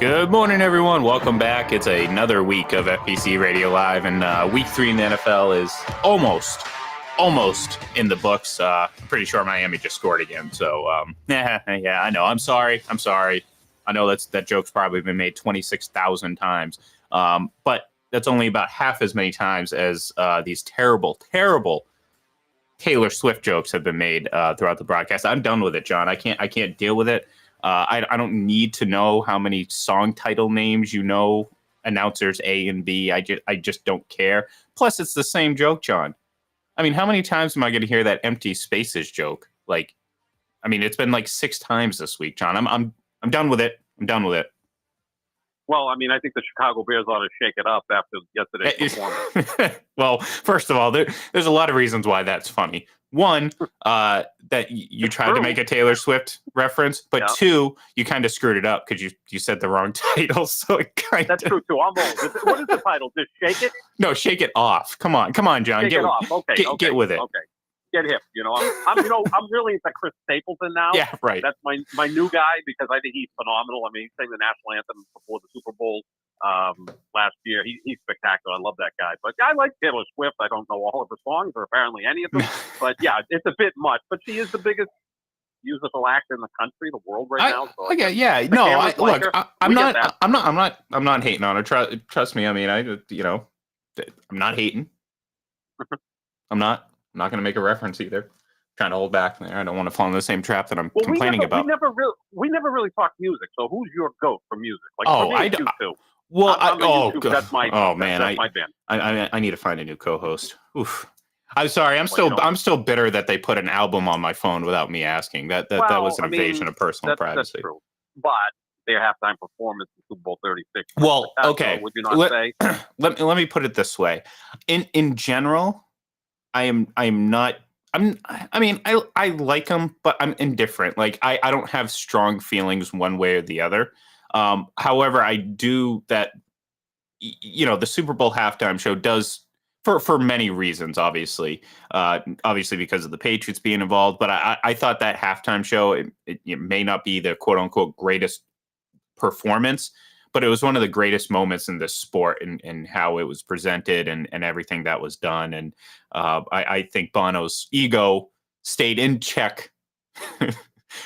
Good morning, everyone. Welcome back. It's another week of FPC Radio Live, and week 3 in the NFL is almost in the books. I'm pretty sure Miami just scored again. So, yeah, I know. I'm sorry. I know that joke's probably been made 26,000 times, but that's only about half as many times as these terrible Taylor Swift jokes have been made throughout the broadcast. I'm done with it, John. I can't deal with it. I don't need to know how many song title names announcers A and B. I just don't care. Plus, it's the same joke, John. I mean, how many times am I going to hear that empty spaces joke? It's been like 6 times this week, John. I'm done with it. I'm done with it. Well, I think the Chicago Bears ought to shake it up after yesterday's performance. Well, first of all, there's a lot of reasons why that's funny. One, that you tried to make a Taylor Swift reference, but yeah. 2, you kind of screwed it up because you said the wrong title. So that's true too. I'm old. What is the title? Just Shake It? No, Shake It Off. Come on, John. Shake it off. Okay. Get with it. Okay. Get hip. I'm really into Chris Stapleton now. Yeah, right. That's my new guy because I think he's phenomenal. He sang the national anthem before the Super Bowl last year. He's spectacular. I love that guy. But I like Taylor Swift. I don't know all of her songs or apparently any of them. But yeah, it's a bit much. But she is the biggest musical actor in the country, the world right now. So I'm not hating on her. Trust me. I'm not hating. I'm not going to make a reference either. Trying to hold back there. I don't want to fall in the same trap that I'm complaining about. We never really talked music. So who's your GOAT for music? I don't. Well, that's my. Oh man, that's my band. I need to find a new co-host. Oof. I'm sorry. I'm still bitter that they put an album on my phone without me asking. That was an invasion of personal privacy. That's true. But their halftime performance in Super Bowl 36. Well, okay. So would you not say? Let me put it this way. In general, I like them, but I'm indifferent. I don't have strong feelings one way or the other. However, I do that, the Super Bowl halftime show does for many reasons, obviously because of the Patriots being involved. But I thought that halftime show, it may not be the quote unquote greatest performance, but it was one of the greatest moments in this sport and how it was presented and everything that was done. And I think Bono's ego stayed in check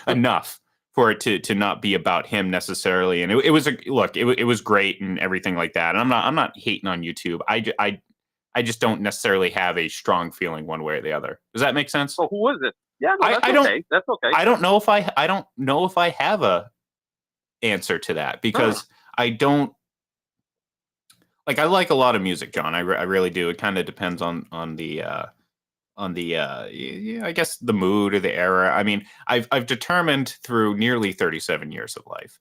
enough for it to not be about him necessarily. And it was great and everything like that. And I'm not hating on YouTube. I just don't necessarily have a strong feeling one way or the other. Does that make sense? So who is it? Yeah, no, that's okay. I don't know if I have a answer to that because I don't I like a lot of music, John. I really do. It kind of depends on the I guess the mood or the era. I've determined through nearly 37 years of life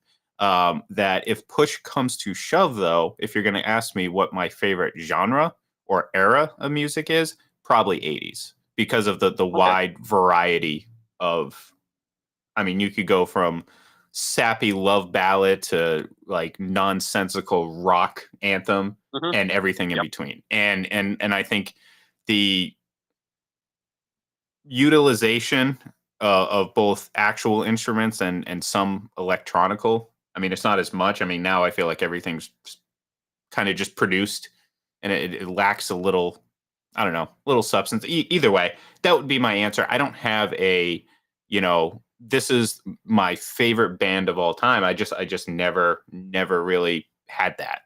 that if push comes to shove, though, if you're going to ask me what my favorite genre or era of music is, probably 80s because of the wide variety of. You could go from sappy love ballad to nonsensical rock anthem and everything in between. And I think the utilization of both actual instruments and some electronical. It's not as much. Now I feel like everything's kind of just produced and it lacks a little, I don't know, little substance. Either way, that would be my answer. I don't have a, this is my favorite band of all time. I just never really had that.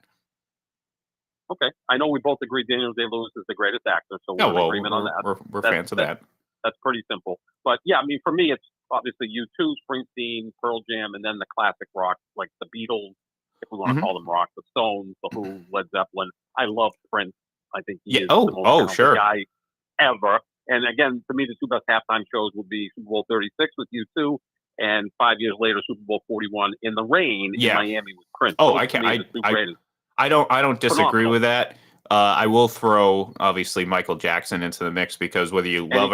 Okay. I know we both agree Daniel Day-Lewis is the greatest actor, so we're in agreement on that. We're fans of that. That's pretty simple. But yeah, for me, it's obviously U2, Springsteen, Pearl Jam, and then the classic rock, like the Beatles, if we want to call them rock, the Stones, the Who, Led Zeppelin. I love Prince. I think he is the most talented guy ever. And again, to me, the two best halftime shows would be Super Bowl 36 with U2, and 5 years later, Super Bowl 41 in the rain in Miami with Prince. I don't disagree with that. I will throw obviously Michael Jackson into the mix because whether you love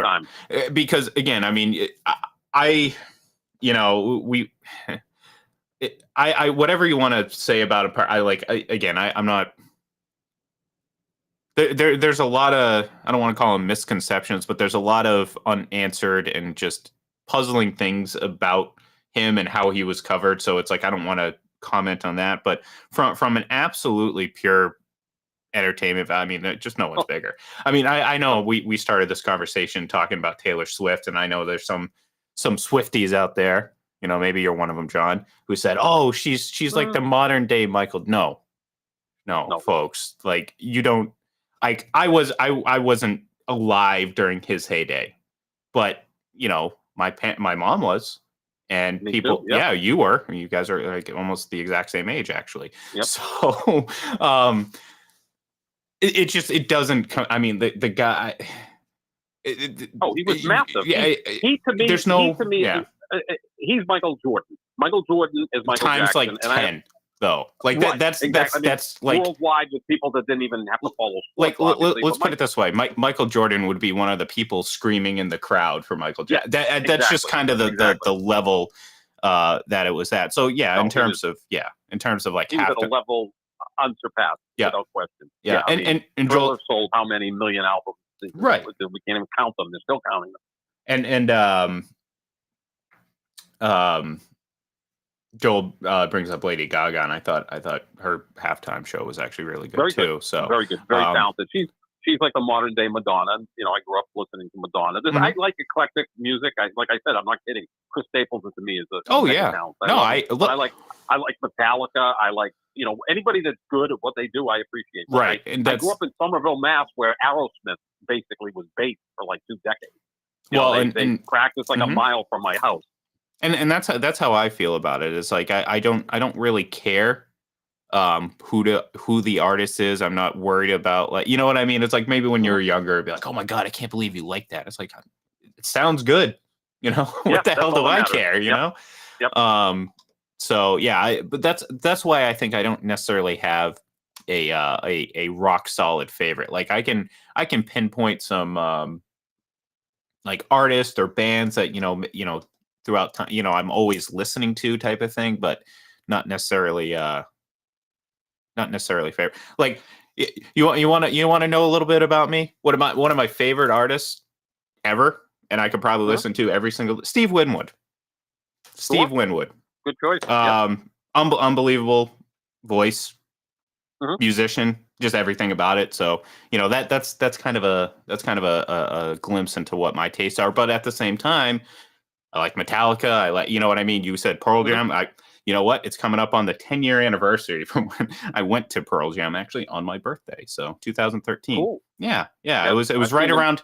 it, because again, whatever you want to say about it, I'm not. There's a lot of, I don't want to call them misconceptions, but there's a lot of unanswered and just puzzling things about him and how he was covered. So it's I don't want to comment on that. But from an absolutely pure entertainment value, I mean, just no one's bigger. I mean, I know we started this conversation talking about Taylor Swift, and I know there's some Swifties out there. You know, maybe you're one of them, John, who said, "Oh, she's like the modern day Michael." No, folks. Like, you don't. Like, I wasn't alive during his heyday, but you know, my mom was, and Me people, too, yep. yeah, you were. You guys are like almost the exact same age, actually. Yep. So, it doesn't come. I mean, the guy. He was massive. Yeah, he to me, there's no. he to me, Yeah, he's Michael Jordan. Michael Jordan is Michael times Jackson, like 10, though. Like right, that's exactly. that's like worldwide with people that didn't even have to follow like sports. let's put it this way: Michael Jordan would be one of the people screaming in the crowd for Michael Jackson. Yeah, that's just kind of the level that it was at. So yeah, in terms of like he was at a level unsurpassed, without question. Yeah, and Joel sold how many million albums? Right, we can't even count them. They're still counting them. And Joel brings up Lady Gaga, and I thought her halftime show was actually really good too. So very good, very talented. She's like the modern day Madonna. You know, I grew up listening to Madonna. I like eclectic music. Like I said, I'm not kidding. Chris Stapleton to me is a talent. I like Metallica. I like, you know, anybody that's good at what they do. I appreciate. Right, I grew up in Somerville, Mass, where Aerosmith basically was based for like 2 decades. They practiced like a mile from my house. And that's how I feel about it. It's like I don't really care who the artist is. I'm not worried about, like, you know what I mean? It's like maybe when you're younger, it'd be like, oh my God, I can't believe you like that. It's like, it sounds good. You know, what the hell do I care? You know? Yep. So yeah, but that's why I think I don't necessarily have a rock solid favorite. Like I can pinpoint some like artists or bands that you know throughout time, you know, I'm always listening to type of thing, but not necessarily favorite. Like you want to know a little bit about me? One of my favorite artists ever, and I could probably listen to every single Steve Winwood. Steve Winwood. Good choice. Unbelievable voice, musician, just everything about it. So, you know, that's kind of a glimpse into what my tastes are. But at the same time, I like Metallica. I like, you know what I mean? You said Pearl Jam. You know what? It's coming up on the 10-year anniversary from when I went to Pearl Jam, actually on my birthday. So 2013. Cool. Yeah. It was right around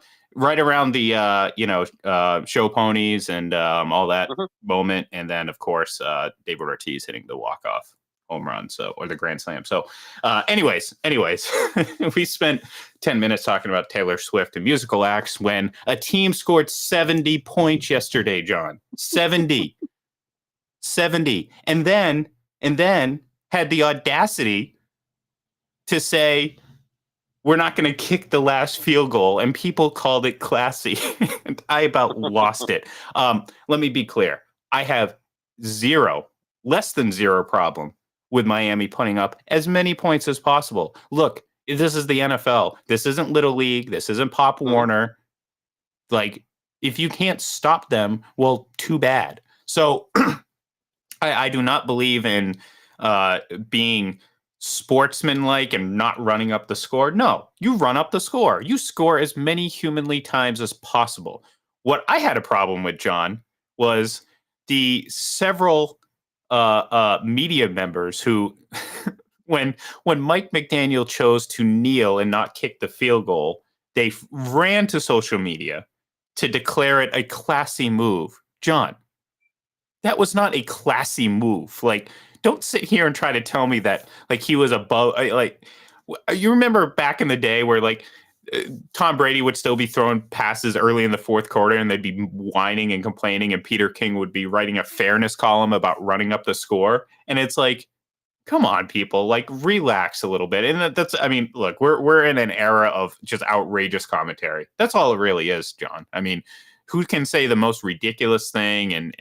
the Show Ponies and all that moment, and then of course David Ortiz hitting the walk-off home run, or the grand slam. So anyways we spent 10 minutes talking about Taylor Swift and musical acts when a team scored 70 points yesterday, John. 70 and then had the audacity to say we're not going to kick the last field goal, and people called it classy. And I about lost it. Let me be clear. I have less than zero problem with Miami putting up as many points as possible. Look, this is the NFL. This isn't Little League. This isn't Pop Warner. Like, if you can't stop them, well, too bad. So I do not believe in being sportsmanlike and not running up the score. No, you run up the score. You score as many humanly times as possible. What I had a problem with, John, was the several media members who, when Mike McDaniel chose to kneel and not kick the field goal, they ran to social media to declare it a classy move. John, that was not a classy move. Like, don't sit here and try to tell me that like he was above. Like, you remember back in the day where like Tom Brady would still be throwing passes early in the fourth quarter, and they'd be whining and complaining, and Peter King would be writing a fairness column about running up the score. And it's like, come on, people, like, relax a little bit. And that's, I mean, look, we're in an era of just outrageous commentary. That's all it really is, John. I mean, who can say the most ridiculous thing and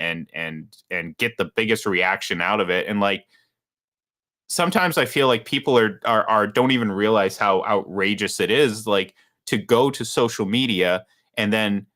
get the biggest reaction out of it? And like, sometimes I feel like people are don't even realize how outrageous it is, like, to go to social media and then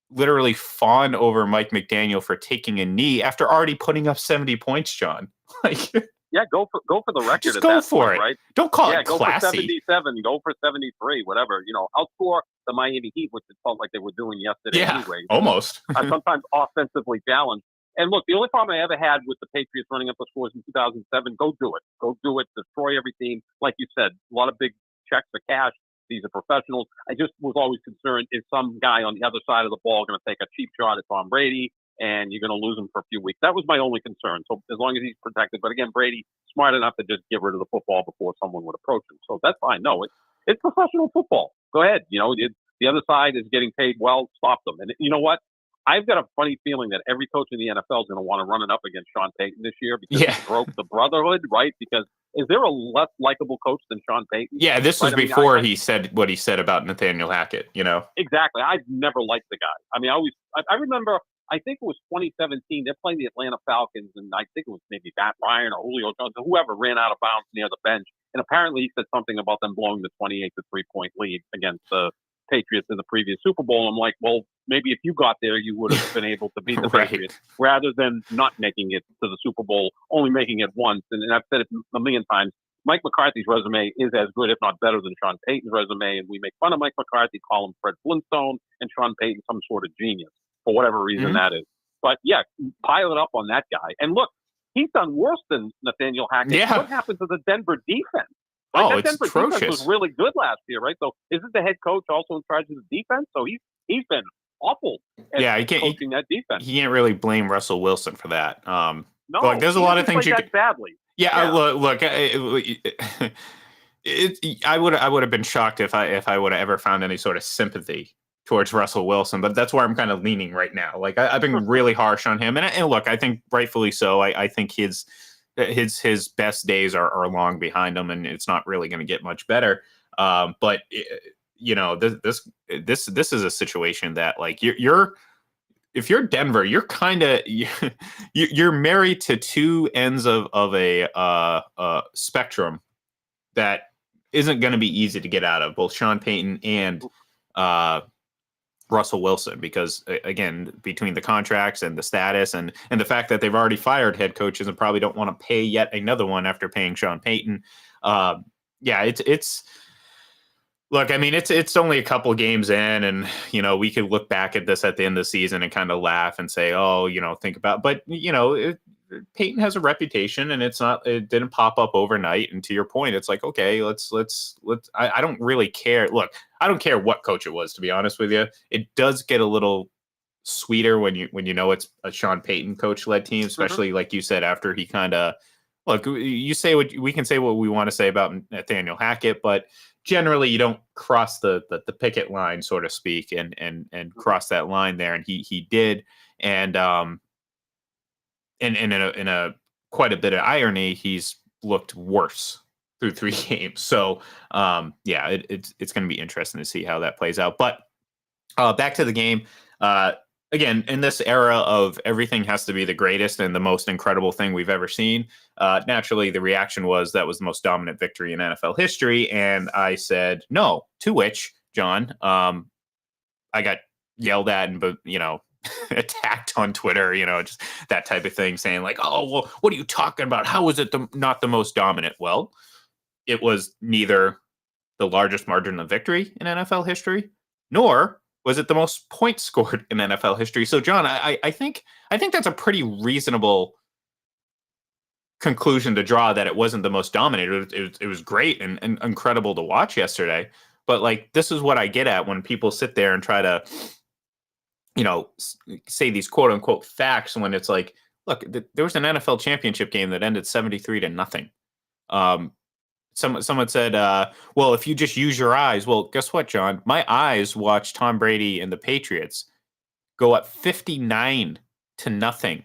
literally fawn over Mike McDaniel for taking a knee after already putting up 70 points, John. Like, Yeah, go for the record. Just at go that for point, it. right? Don't call Yeah, it go for classy. 77, go for 73, whatever. Outscore the Miami Heat, which it felt like they were doing yesterday Yeah, anyway. almost. Sometimes offensively challenged. And look, the only problem I ever had with the Patriots running up the scores in 2007, go do it. Go do it. Destroy every team. Like you said, a lot of big checks for cash. These are professionals. I just was always concerned, is some guy on the other side of the ball going to take a cheap shot at Tom Brady and you're going to lose him for a few weeks? That was my only concern. So as long as he's protected. But again, Brady, smart enough to just get rid of the football before someone would approach him. So that's fine. No, it's professional football. Go ahead. The other side is getting paid well. Stop them. And you know what? I've got a funny feeling that every coach in the NFL is going to want to run it up against Sean Payton this year because he broke the brotherhood, right? Because is there a less likable coach than Sean Payton? Yeah, this was before he said what he said about Nathaniel Hackett, Exactly. I've never liked the guy. I mean, I remember, I think it was 2017, they're playing the Atlanta Falcons, and I think it was maybe Matt Ryan or Julio Jones, whoever ran out of bounds near the bench. And apparently he said something about them blowing the 28 to 3-point lead against the Patriots in the previous Super Bowl. I'm like, well, maybe if you got there, you would have been able to beat the Patriots rather than not making it to the Super Bowl, only making it once. And I've said it a million times. Mike McCarthy's resume is as good, if not better, than Sean Payton's resume. And we make fun of Mike McCarthy, call him Fred Flintstone, and Sean Payton some sort of genius for whatever reason that is. But yeah, pile it up on that guy. And look, he's done worse than Nathaniel Hackett. Yeah. What happened to the Denver defense? That Denver atrocious. Defense was really good last year, right? So isn't the head coach also in charge of the defense? So he's been awful at coaching that defense. You can't really blame Russell Wilson for that. No, look, there's a lot of things you could badly. Yeah, look. I would have been shocked if I would have ever found any sort of sympathy towards Russell Wilson, but that's where I'm kind of leaning right now. Like I've been really harsh on him, and look, I think rightfully so. I think his best days are long behind him, and it's not really going to get much better. But this is a situation that like if you're Denver, you're kind of you're married to two ends of a spectrum that isn't going to be easy to get out of, both Sean Payton and Russell Wilson, because again, between the contracts and the status and the fact that they've already fired head coaches and probably don't want to pay yet another one after paying Sean Payton. It's look, I mean, it's only a couple games in, and we could look back at this at the end of the season and kind of laugh and say, oh, think about, but Payton has a reputation, and it didn't pop up overnight. And to your point, it's like, okay, let's. I don't really care. Look, I don't care what coach it was, to be honest with you. It does get a little sweeter when you know it's a Sean Payton coach led team, especially like you said, after he kind of look. You say what we can say what we want to say about Nathaniel Hackett, but generally you don't cross the picket line, so to speak, and cross that line there, and he did, and in a quite a bit of irony, he's looked worse through 3 games. So it's going to be interesting to see how that plays out. But back to the game. Again, in this era of everything has to be the greatest and the most incredible thing we've ever seen, naturally the reaction was that was the most dominant victory in NFL history. And I said no, to which, John, I got yelled at and, attacked on Twitter, just that type of thing, saying like, oh, well, what are you talking about? How is it not the most dominant? Well, it was neither the largest margin of victory in NFL history, nor was it the most points scored in NFL history. So, John, I think that's a pretty reasonable conclusion to draw, that it wasn't the most dominant. It was great and incredible to watch yesterday. But like, this is what I get at when people sit there and try to, say these quote unquote facts, when it's like, look, there was an NFL championship game that ended 73-0. Someone said, well, if you just use your eyes, well, guess what, John? My eyes watched Tom Brady and the Patriots go up 59-0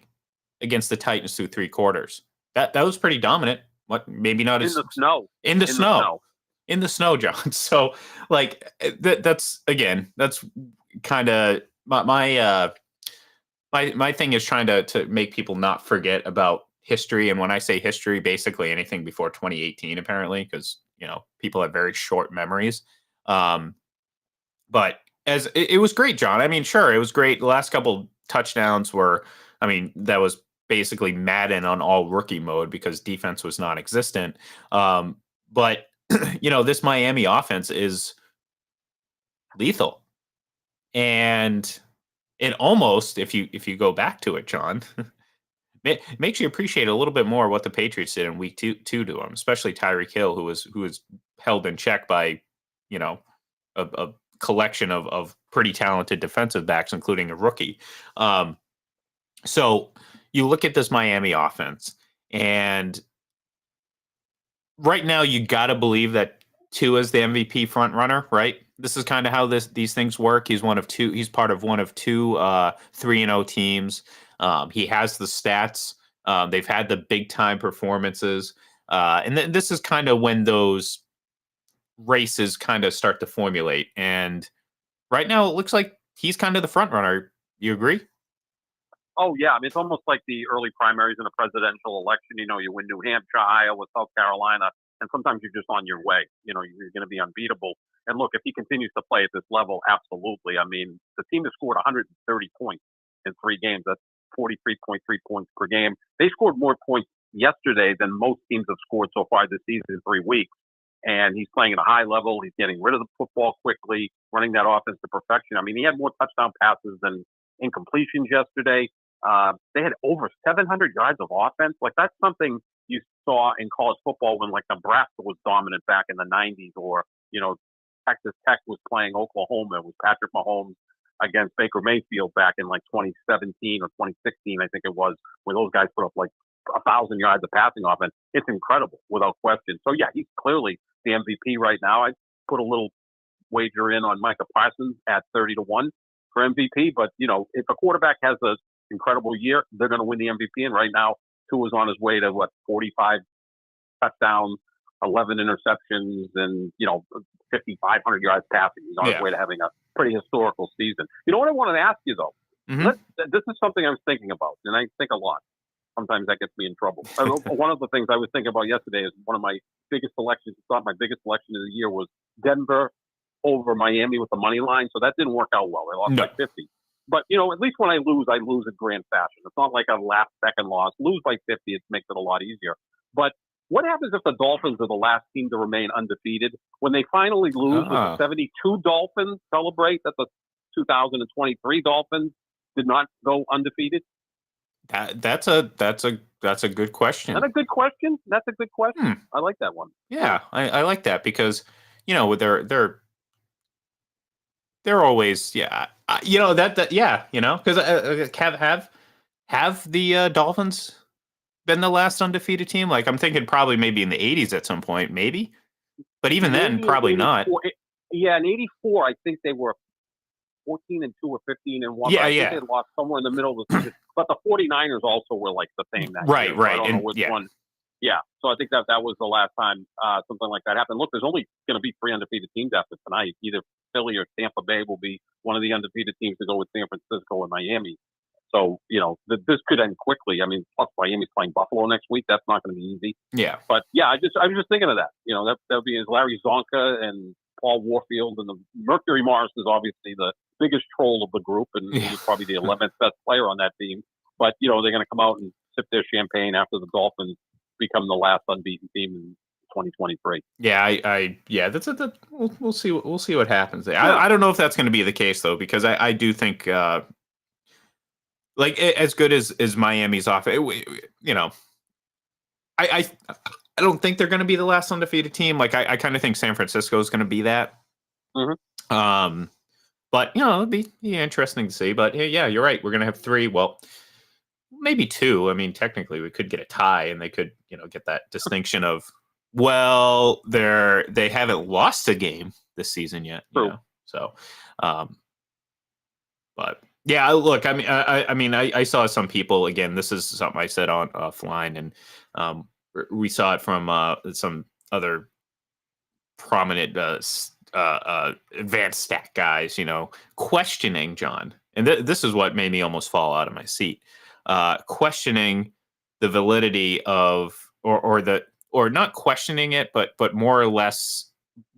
against the Titans through 3 quarters. That was pretty dominant. What, maybe not in as the snow. In the snow, John. So like that's kind of my thing is trying to make people not forget about history. And when I say history, basically anything before 2018, apparently, because people have very short memories. But as it was great, John. I mean, sure, it was great. The last couple touchdowns were, I mean, that was basically Madden on all rookie mode because defense was non-existent. But this Miami offense is lethal, and it almost, if you go back to it, John, it makes you appreciate a little bit more what the Patriots did in week two to him, especially Tyreek Hill, who was held in check by a collection of pretty talented defensive backs, including a rookie. So you look at this Miami offense, and right now you got to believe that Tua is the MVP front runner, right? This is kind of how these things work. He's one of two. He's part of one of two 3-0 teams. He has the stats. They've had the big time performances, and this is kind of when those races kind of start to formulate. And right now, it looks like he's kind of the front runner. You agree? Oh yeah, I mean it's almost like the early primaries in a presidential election. You win New Hampshire, Iowa, South Carolina, and sometimes you're just on your way. You're going to be unbeatable. And look, if he continues to play at this level, absolutely. I mean, the team has scored 130 points in 3 games. That's 43.3 points per game. They scored more points yesterday than most teams have scored so far this season in 3 weeks. And he's playing at a high level. He's getting rid of the football quickly, running that offense to perfection. I mean, he had more touchdown passes than incompletions yesterday. They had over 700 yards of offense. Like that's something you saw in college football when like Nebraska was dominant back in the 90s, or Texas Tech was playing Oklahoma with Patrick Mahomes against Baker Mayfield back in like 2017 or 2016, I think it was, where those guys put up like 1,000 yards of passing offense. It's incredible without question. So yeah, he's clearly the MVP right now. I put a little wager in on Micah Parsons at 30-1 for MVP. But if a quarterback has an incredible year, they're going to win the MVP. And right now, Tua's on his way to 45 touchdowns, 11 interceptions, and 5,500 yards passing. He's on his way to having a pretty historical season. You know what I wanted to ask you though? Mm-hmm. This is something I was thinking about, and I think a lot. Sometimes that gets me in trouble. One of the things I was thinking about yesterday is one of my biggest selections. It's not my biggest selection of the year, was Denver over Miami with the money line. So that didn't work out well. They lost by 50. But, at least when I lose in grand fashion. It's not like a last-second loss. Lose by 50, it makes it a lot easier. But what happens if the Dolphins are the last team to remain undefeated? When they finally lose, with the 72 Dolphins celebrate that the 2023 Dolphins did not go undefeated? That's a good question. That's a good question. That's a good question. I like that one. Yeah, I like that because they're always because have the Dolphins been the last undefeated team? Like I'm thinking probably maybe in the 80s at some point, maybe, but even then probably not. Yeah, in '84 I think they were 14-2 or 15-1. Yeah, I think they lost somewhere in the middle of the season. But the 49ers also were like the same that year. Right. I don't know which one. Yeah, so I think that was the last time something like that happened. Look, there's only going to be 3 undefeated teams after tonight. Either Philly or Tampa Bay will be one of the undefeated teams to go with San Francisco and Miami. So, this could end quickly. I mean, plus Miami's playing Buffalo next week. That's not going to be easy. Yeah. But yeah, I was just thinking of that. That would be Larry Zonka and Paul Warfield, and the Mercury Morris is obviously the biggest troll of the group, and he's probably the 11th best player on that team. But they're going to come out and sip their champagne after the Dolphins become the last unbeaten team in 2023. Yeah, we'll see. We'll see what happens there. Yeah. I don't know if that's going to be the case though, because I do think like as good as Miami's offense, I don't think they're going to be the last undefeated team. Like I kind of think San Francisco is going to be that. Mm-hmm. But it'd be interesting to see. But yeah, you're right. We're going to have 3. Well, maybe 2. I mean, technically, we could get a tie, and they could get that distinction of they haven't lost a game this season yet. So, but yeah, look, I mean, I saw some people, again, this is something I said on offline, and we saw it from some other prominent advanced stat guys, questioning John. And this is what made me almost fall out of my seat. Questioning the validity of, or not questioning it, but more or less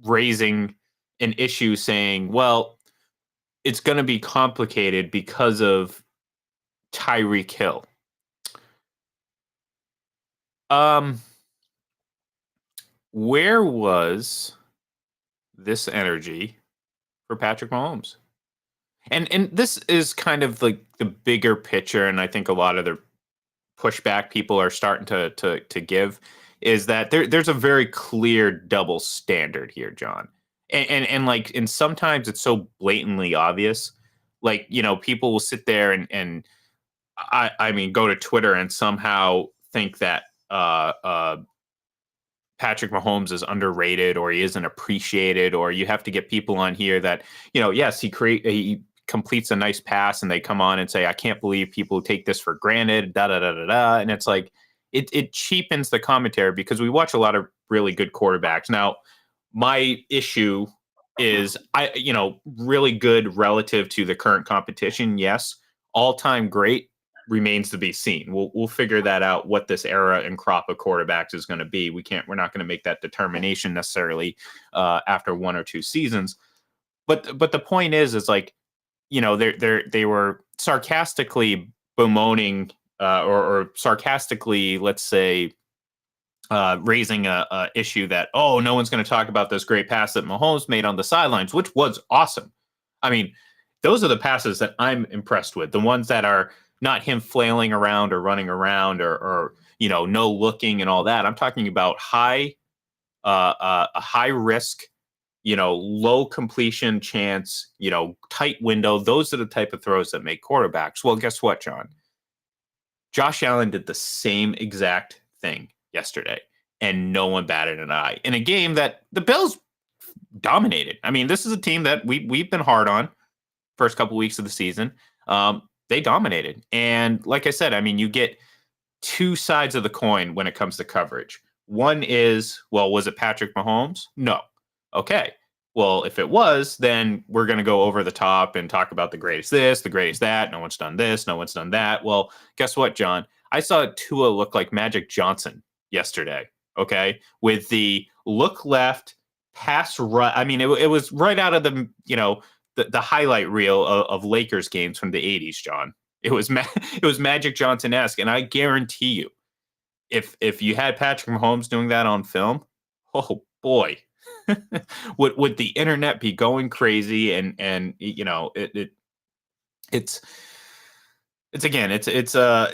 raising an issue saying, well, it's going to be complicated because of Tyreek Hill. Um, where was this energy for Patrick Mahomes? And this is kind of like the bigger picture, and I think a lot of the pushback people are starting to give is that there's a very clear double standard here, John. And sometimes it's so blatantly obvious. Like, people will sit there and I mean go to Twitter and somehow think that Patrick Mahomes is underrated or he isn't appreciated, or you have to get people on here that, yes, he completes a nice pass and they come on and say, I can't believe people take this for granted, da da da da da. And it's like it cheapens the commentary because we watch a lot of really good quarterbacks. Now, my issue is really good relative to the current competition, yes. All-time great remains to be seen. We'll figure that out, what this era and crop of quarterbacks is going to be. We're not going to make that determination necessarily after one or two seasons. But the point is like, they were sarcastically bemoaning or sarcastically, let's say, raising a issue that, oh, no one's going to talk about this great pass that Mahomes made on the sidelines, which was awesome. I mean, those are the passes that I'm impressed with, the ones that are not him flailing around or running around or no looking and all that. I'm talking about a high risk, low completion chance, tight window. Those are the type of throws that make quarterbacks. Well, guess what, John? Josh Allen did the same exact thing yesterday, and no one batted an eye in a game that the Bills dominated. I mean, this is a team that we've been hard on first couple weeks of the season. They dominated. And like I said, I mean, you get two sides of the coin when it comes to coverage. One is, well, was it Patrick Mahomes? No. Okay. Well, if it was, then we're going to go over the top and talk about the greatest this, the greatest that. No one's done this, no one's done that. Well, guess what, John? I saw Tua look like Magic Johnson yesterday, okay? With the look left, pass right. I mean, it was right out of the highlight reel of Lakers games from the 80s, John. It was it was Magic Johnson-esque, and I guarantee you, if you had Patrick Mahomes doing that on film, oh boy, would the internet be going crazy? And it's a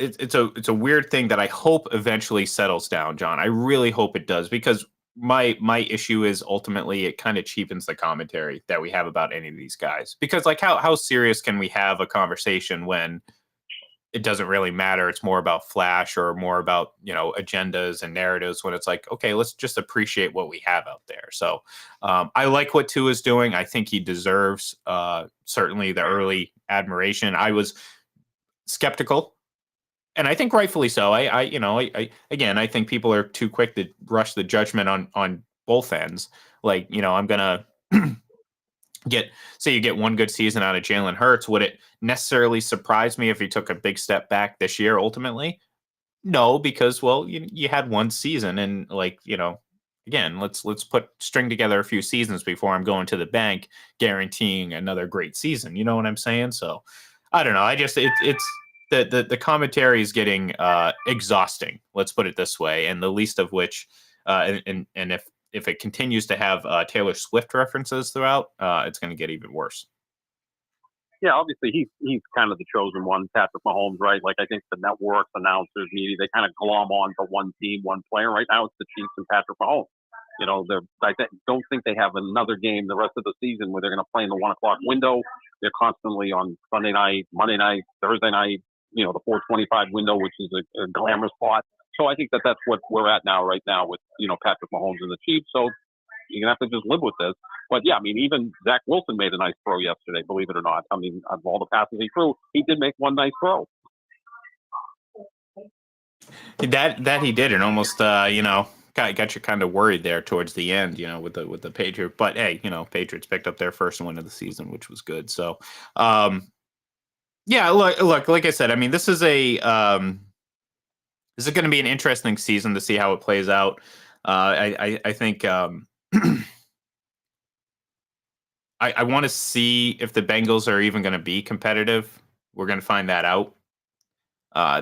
weird thing that I hope eventually settles down, John. I really hope it does, because my issue is ultimately it kind of cheapens the commentary that we have about any of these guys. Because like how serious can we have a conversation when it doesn't really matter? It's more about flash or more about, agendas and narratives, when it's like, okay, let's just appreciate what we have out there. So I like what Tua is doing. I think he deserves certainly the early admiration. I was skeptical, and I think rightfully so. I think people are too quick to rush the judgment on both ends. Like, I'm gonna you get one good season out of Jalen Hurts. Would it necessarily surprise me if he took a big step back this year ultimately? No, because, well, you had one season, and again, let's string together a few seasons before I'm going to the bank guaranteeing another great season. You know what I'm saying? So I don't know. I just it's the commentary is getting exhausting. Let's put it this way, and the least of which, and if it continues to have Taylor Swift references throughout, it's going to get even worse. Yeah, obviously he's kind of the chosen one, Patrick Mahomes, right? Like, I think the networks, announcers, media, they kind of glom on to one team, one player. Right now, it's the Chiefs and Patrick Mahomes. Don't think they have another game the rest of the season where they're going to play in the 1 o'clock window. They're constantly on Sunday night, Monday night, Thursday night. The 4:25 window, which is a glamour spot. So I think that's what we're at right now with Patrick Mahomes and the Chiefs. So you're gonna have to just live with this. But yeah, I mean, even Zach Wilson made a nice throw yesterday, believe it or not. I mean, of all the passes he threw, he did make one nice throw. That he did, and almost got you kind of worried there towards the end, with the Patriots. But hey, Patriots picked up their first win of the season, which was good. So, yeah, look, like I said, I mean, this is going to be an interesting season to see how it plays out. I think. I want to see if the Bengals are even going to be competitive. We're going to find that out.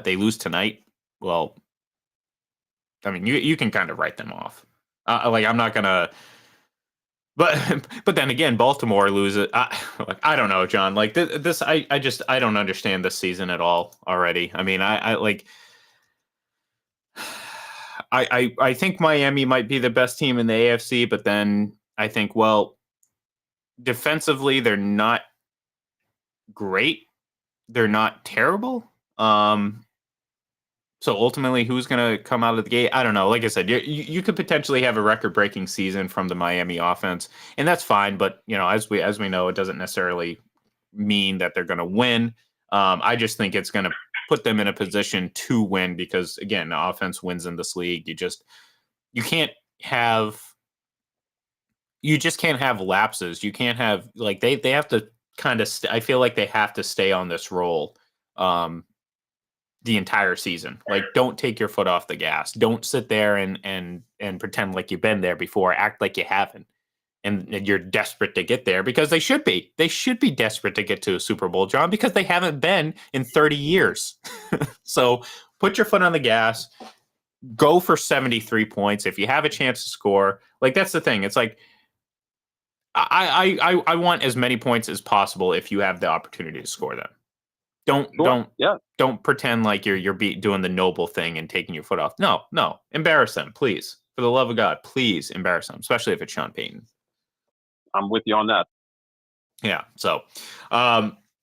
They lose tonight. Well, I mean, you can kind of write them off. Like I'm not gonna. But then again, Baltimore loses. I don't know, John. Like this, I don't understand this season at all already. I mean, I like. I think Miami might be the best team in the AFC, but then I think, well, defensively they're not great. They're not terrible. So ultimately, who's going to come out of the gate? I don't know. Like I said, you could potentially have a record-breaking season from the Miami offense, and that's fine. But as we know, it doesn't necessarily mean that they're going to win. I just think it's going to put them in a position to win because, again, the offense wins in this league. You just can't have lapses. You can't have like they have to kind of. I feel like they have to stay on this roll. The entire season. Like, don't take your foot off the gas. Don't sit there and pretend like you've been there before. Act like you haven't. And you're desperate to get there because they should be. They should be desperate to get to a Super Bowl, John, because they haven't been in 30 years. So put your foot on the gas. Go for 73 points. If you have a chance to score, like that's the thing. It's like I want as many points as possible if you have the opportunity to score them. Don't pretend like you're doing the noble thing and taking your foot off. No, embarrass them, please. For the love of God, please embarrass them, especially if it's Sean Payton. I'm with you on that. Yeah. So,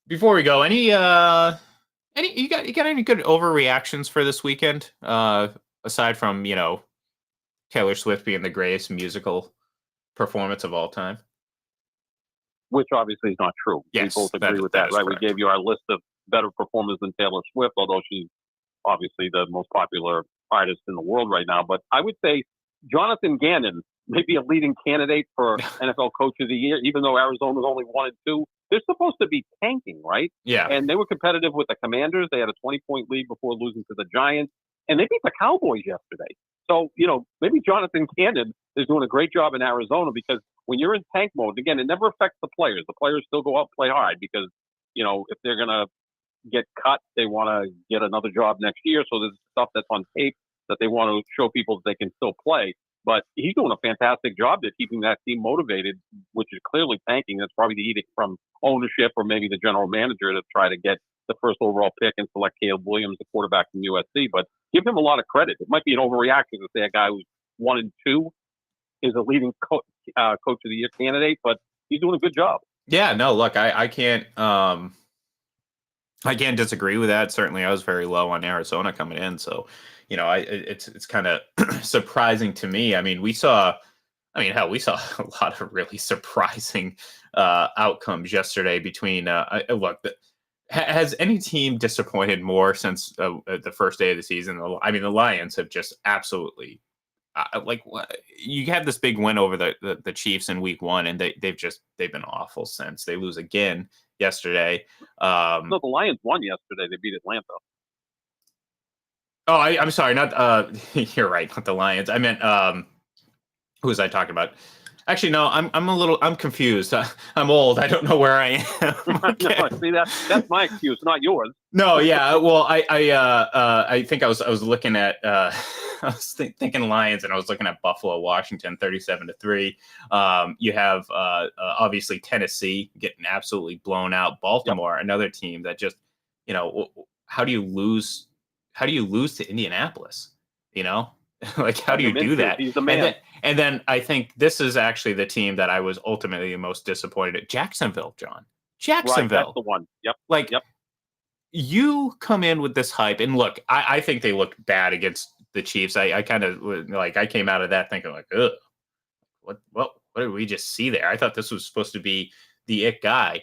before we go, any you got any good overreactions for this weekend? Aside from Taylor Swift being the greatest musical performance of all time, which obviously is not true. Yes, we both agree with that, right? Correct. We gave you our list of better performers than Taylor Swift, although she's obviously the most popular artist in the world right now. But I would say Jonathan Gannon may be a leading candidate for NFL Coach of the Year, even though Arizona's only 1-2. They're supposed to be tanking, right? Yeah. And they were competitive with the Commanders. They had a 20-point lead before losing to the Giants, and they beat the Cowboys yesterday. So, maybe Jonathan Gannon is doing a great job in Arizona because when you're in tank mode, again, it never affects the players. The players still go out and play hard because, if they're going to get cut, they want to get another job next year. So there's stuff that's on tape that they want to show people that they can still play. But he's doing a fantastic job at keeping that team motivated, which is clearly tanking. That's probably the edict from ownership or maybe the general manager to try to get the first overall pick and select Caleb Williams, the quarterback from USC. But give him a lot of credit. It might be an overreaction to say a guy who's 1-2 is a leading coach of the year candidate, but he's doing a good job. Yeah, no, look, I can't disagree with that. Certainly, I was very low on Arizona coming in, so it's kind of surprising to me. I mean, we saw a lot of really surprising outcomes yesterday between. Look, has any team disappointed more since the first day of the season? I mean, the Lions have just absolutely. You had this big win over the Chiefs in week 1, and they've been awful since. They lose again yesterday. No, the Lions won yesterday. They beat Atlanta. Oh, I'm sorry. Not you're right. Not the Lions. I meant who was I talking about? Actually, no. I'm confused. I'm old. I don't know where I am. Okay. No, see that's my excuse, not yours. No, yeah. Well, I think I was looking at I was thinking Lions, and I was looking at Buffalo, Washington, 37-3. You have obviously Tennessee getting absolutely blown out. Baltimore, another team that just how do you lose? How do you lose to Indianapolis? Like how do you do that? He's the man. And then I think this is actually the team that I was ultimately the most disappointed at. Jacksonville, John. Jacksonville. Right, that's the one. Yep. You come in with this hype, and look, I think they looked bad against the Chiefs. I kind of I came out of that thinking like, ugh, what did we just see there? I thought this was supposed to be the it guy,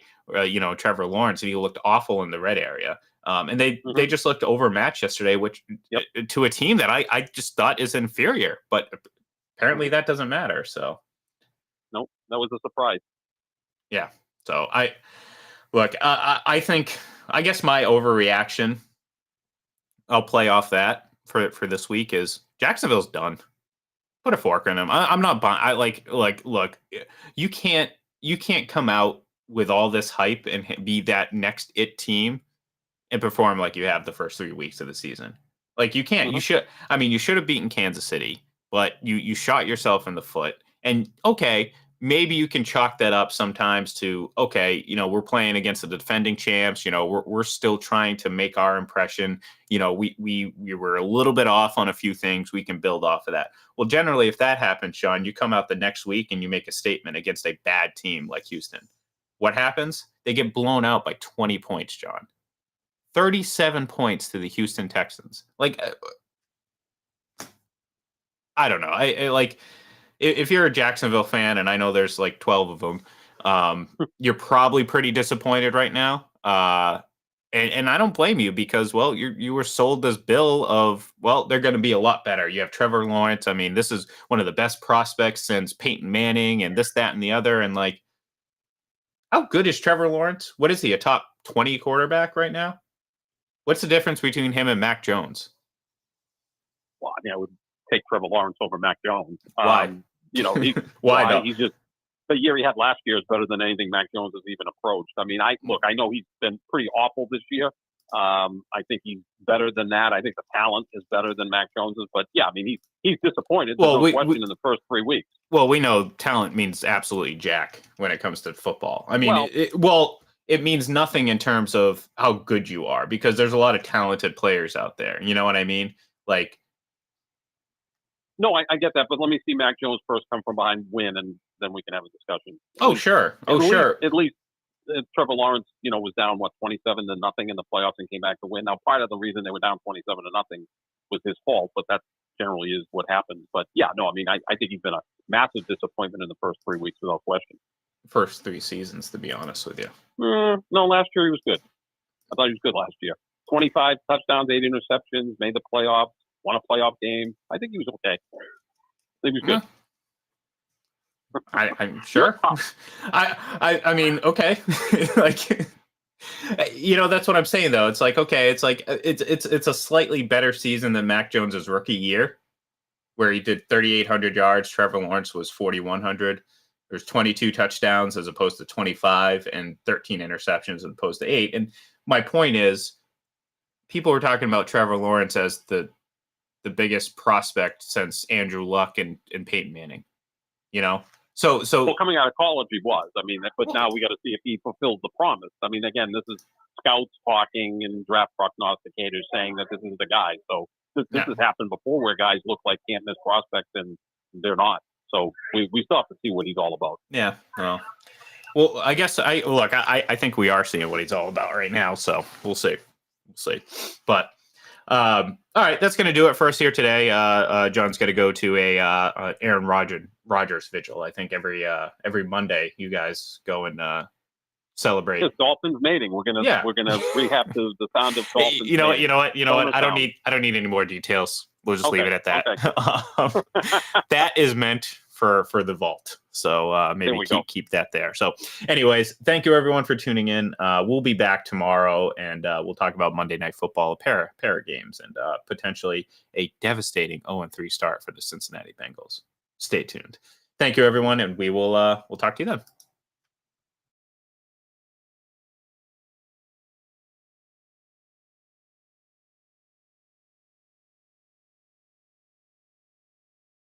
Trevor Lawrence, and he looked awful in the red area. And they just looked overmatched yesterday, which to a team that I just thought is inferior, but apparently that doesn't matter. So, nope, that was a surprise. Yeah. So I think I guess my overreaction, I'll play off that for this week is Jacksonville's done. Put a fork in them. I'm not buying. Look, you can't come out with all this hype and be that next it team and perform like you have the first 3 weeks of the season. Like you can't. You should. I mean, you should have beaten Kansas City, but you shot yourself in the foot. And okay, maybe you can chalk that up sometimes to okay, we're playing against the defending champs. We're still trying to make our impression. We were a little bit off on a few things. We can build off of that. Well, generally, if that happens, Sean, you come out the next week and you make a statement against a bad team like Houston. What happens? They get blown out by 20 points, John. 37 points to the Houston Texans. Like, I don't know. I like if you're a Jacksonville fan, and I know there's like 12 of them, you're probably pretty disappointed right now. And I don't blame you because, well, you were sold this bill of, well, they're going to be a lot better. You have Trevor Lawrence. I mean, this is one of the best prospects since Peyton Manning and this, that, and the other. And like, how good is Trevor Lawrence? What is he, a top 20 quarterback right now? What's the difference between him and Mac Jones? Well, I mean, I would take Trevor Lawrence over Mac Jones. Why? Why? He's just the year he had last year is better than anything Mac Jones has even approached. I mean, I know he's been pretty awful this year. I think he's better than that. I think the talent is better than Mac Jones's. But yeah, I mean, he's disappointed. There's no question in the first 3 weeks. Well, we know talent means absolutely jack when it comes to football. I mean, it means nothing in terms of how good you are because there's a lot of talented players out there. You know what I mean? Like, no, I get that, but let me see Mac Jones first come from behind, win, and then we can have a discussion. Sure. At least Trevor Lawrence, was down 27-0 in the playoffs and came back to win. Now, part of the reason they were down 27-0 was his fault, but that generally is what happens. But yeah, no, I mean, I think he's been a massive disappointment in the first 3 weeks without question. First 3 seasons, to be honest with you. No, last year he was good. I thought he was good last year. 25 touchdowns, 8 interceptions, made the playoffs, won a playoff game. I think he was okay. I think he was good. I'm sure. I mean, okay. Like, that's what I'm saying though. It's like, okay, it's like it's a slightly better season than Mac Jones's rookie year, where he did 3,800 yards. Trevor Lawrence was 4,100. There's 22 touchdowns as opposed to 25 and 13 interceptions as opposed to 8. And my point is, people were talking about Trevor Lawrence as the biggest prospect since Andrew Luck and Peyton Manning. So coming out of college he was. I mean, but now we got to see if he fulfills the promise. I mean, again, this is scouts talking and draft prognosticators saying that this is the guy. So this has happened before where guys look like can't miss prospects and they're not. So we still have to see what he's all about. Yeah. Well, I guess I think we are seeing what he's all about right now. So we'll see. But all right, that's going to do it for us here today. John's going to go to a Aaron Rodgers vigil. I think every Monday you guys go and celebrate. It's Dolphins mating. We're gonna rehab the sound of Dolphins. You know what? I don't need any more details. We'll just leave it at that. Okay. That is meant for the vault. So maybe keep that there. So anyways, thank you everyone for tuning in. We'll be back tomorrow and we'll talk about Monday Night Football, a pair of games, and potentially a devastating 0-3 start for the Cincinnati Bengals. Stay tuned. Thank you everyone, and we'll talk to you then.